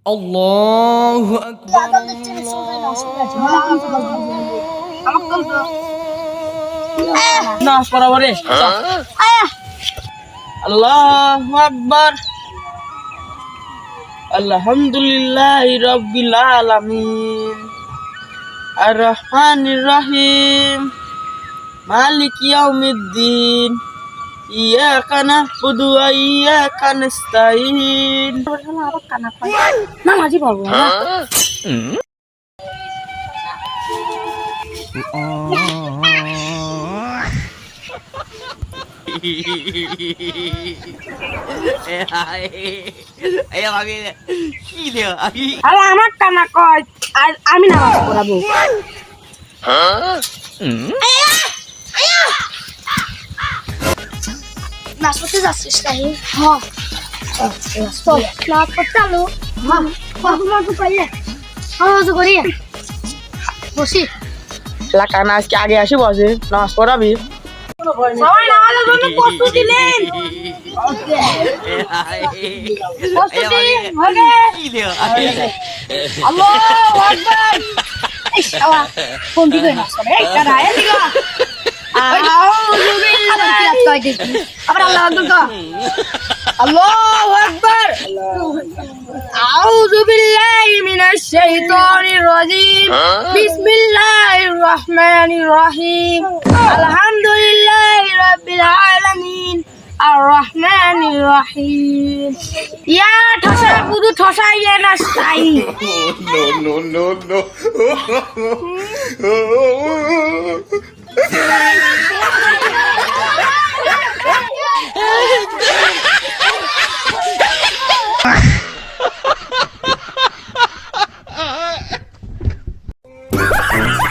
Allahu Akbar. Nas para bare. Allahu Akbar. Alhamdulillahi Rabbil Alamin. Ar-Rahmanir Rahim. Maliki Yaumiddin. Iyyaka na'budu wa iyyaka nasta'in. নামাজি পড়বো না আরে আমার কানা কয় আর আমি নামাজ পড়াবো নামাজ পড়তে যাচ্ছিস তাই হ্যাঁ চল নামাজ পড়তে আলো হ্যাঁ বাবু পাইলে নামাজ করি বসি লাকানা আজকে আগে আসি বসে নামাজ পড়াবি সবাই নামাজের জন্য প্রস্তুতি নিন প্রস্তুতি হবে আল্লাহু আকবার এই শালা কোন দিকে নামাজ পড়ে এই কারা এই দিকে আউযু বিল্লাহি আবার আল্লাহু আকবার আল্লাহু আকবার আউযু বিল্লাহি মিনাশ শাইতানির রাজীম বিসমিল্লাহির রহমানির রহিম আলহামদুলিল্লাহি রাব্বিল আলামিন আর-রহমানির রহিম ইয়া ঠসা বুদু ঠসাইয়ে না সাই no.